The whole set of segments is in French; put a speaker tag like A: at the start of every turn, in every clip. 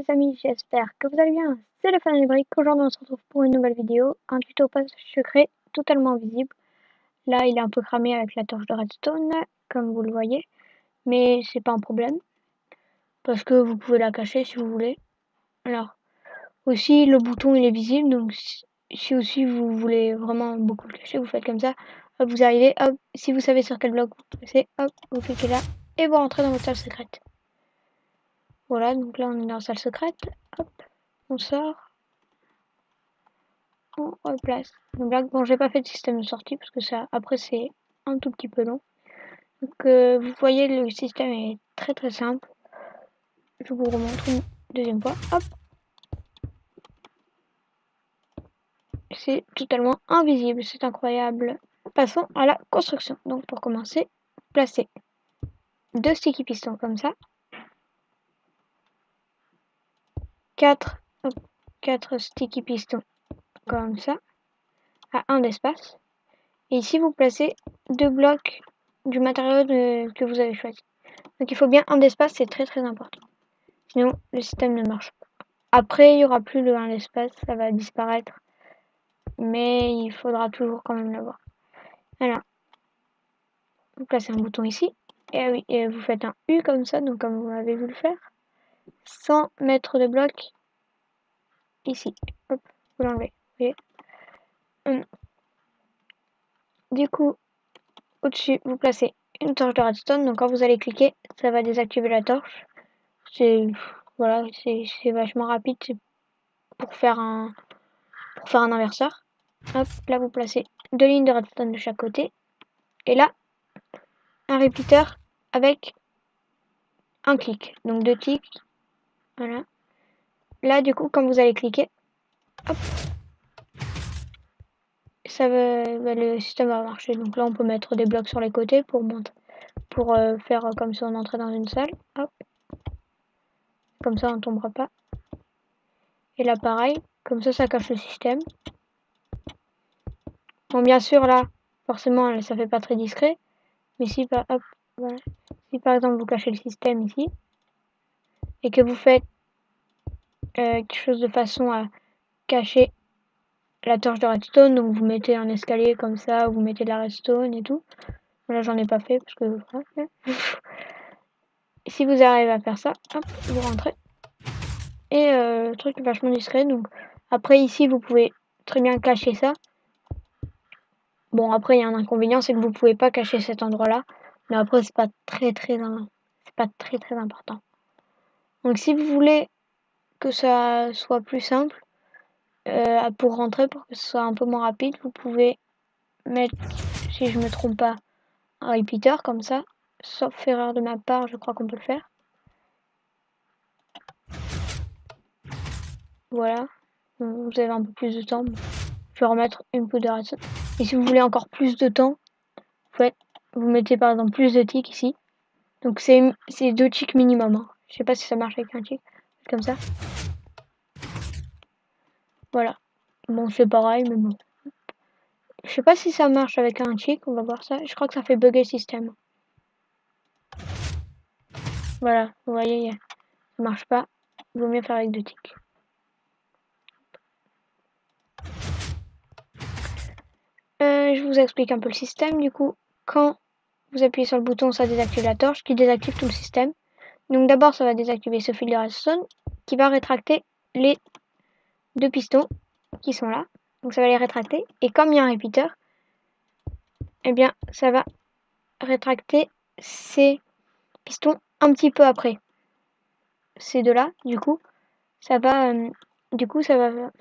A: les amis, j'espère que vous allez bien. C'est le fan des briques. Aujourd'hui on se retrouve pour une nouvelle vidéo, un tuto passage secret totalement visible. Là il est un peu cramé avec la torche de redstone, comme vous le voyez, mais c'est pas un problème, parce que vous pouvez la cacher si vous voulez. Alors, aussi le bouton il est visible, donc si aussi vous voulez vraiment beaucoup le cacher, vous faites comme ça, hop, vous arrivez, hop, si vous savez sur quel bloc vous placez, hop, vous cliquez là, et vous rentrez dans votre salle secrète. Voilà, donc là on est dans la salle secrète, hop, on sort, on replace. Donc là, bon, j'ai pas fait de système de sortie parce que ça, après c'est un tout petit peu long. Donc vous voyez, le système est très très simple. Je vous remontre une deuxième fois, hop. C'est totalement invisible, c'est incroyable. Passons à la construction. Donc pour commencer, placez 2 sticky pistons comme ça. 4 sticky pistons comme ça, à 1 d'espace. Et ici, vous placez 2 blocs du matériau que vous avez choisi. Donc il faut bien 1 d'espace, c'est très très important. Sinon, le système ne marche pas. Après, il n'y aura plus le 1 d'espace, ça va disparaître. Mais il faudra toujours quand même l'avoir. Alors, vous placez un bouton ici. Et vous faites un U comme ça, donc comme vous m'avez vu le faire. Sans mettre de bloc ici. Hop, vous l'enlevez. Vous voyez. Du coup, au-dessus, vous placez une torche de redstone. Donc quand vous allez cliquer, ça va désactiver la torche. Voilà, c'est vachement rapide. C'est pour faire un inverseur. Hop, là vous placez 2 lignes de redstone de chaque côté. Et là, un repeater avec un clic. Donc 2 clics. Voilà. Là, du coup, quand vous allez cliquer, hop, le système va marcher. Donc là, on peut mettre des blocs sur les côtés pour faire comme si on entrait dans une salle. Hop. Comme ça, on ne tombera pas. Et là, pareil. Comme ça cache le système. Bon, bien sûr, là, forcément, ça fait pas très discret. Mais si, hop, voilà. Si par exemple, vous cachez le système ici, et que vous faites quelque chose de façon à cacher la torche de redstone, donc vous mettez un escalier comme ça, vous mettez de la redstone et tout. Là, j'en ai pas fait, parce que... Voilà. Si vous arrivez à faire ça, hop, vous rentrez. Et le truc est vachement discret, donc après ici, vous pouvez très bien cacher ça. Bon, après, il y a un inconvénient, c'est que vous pouvez pas cacher cet endroit-là. Mais après, c'est pas très important. Donc, si vous voulez que ça soit plus simple, pour rentrer, pour que ce soit un peu moins rapide, vous pouvez mettre, si je me trompe pas, un repeater comme ça. Sauf erreur de ma part, je crois qu'on peut le faire. Voilà. Vous avez un peu plus de temps. Je vais remettre une poudre de redstone. Et si vous voulez encore plus de temps, vous mettez par exemple plus de ticks ici. Donc c'est 2 ticks minimum. Hein. Je sais pas si ça marche avec un tick. Comme ça. Voilà. Bon, c'est pareil, mais bon. Je sais pas si ça marche avec un tick. On va voir ça. Je crois que ça fait bugger le système. Voilà. Vous voyez, ça marche pas. Il vaut mieux faire avec 2 ticks. Je vous explique un peu le système. Du coup, quand vous appuyez sur le bouton, ça désactive la torche qui désactive tout le système. Donc d'abord, ça va désactiver ce fil de redstone qui va rétracter les 2 pistons qui sont là. Donc ça va les rétracter. Et comme il y a un repeater, eh bien ça va rétracter ces pistons un petit peu après. Ces deux-là, du coup, ça va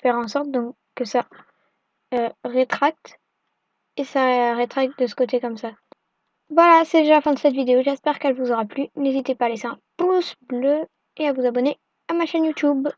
A: faire en sorte donc, que ça rétracte. Et ça rétracte de ce côté comme ça. Voilà, c'est déjà la fin de cette vidéo. J'espère qu'elle vous aura plu. N'hésitez pas à laisser un pouce bleu et à vous abonner à ma chaîne YouTube.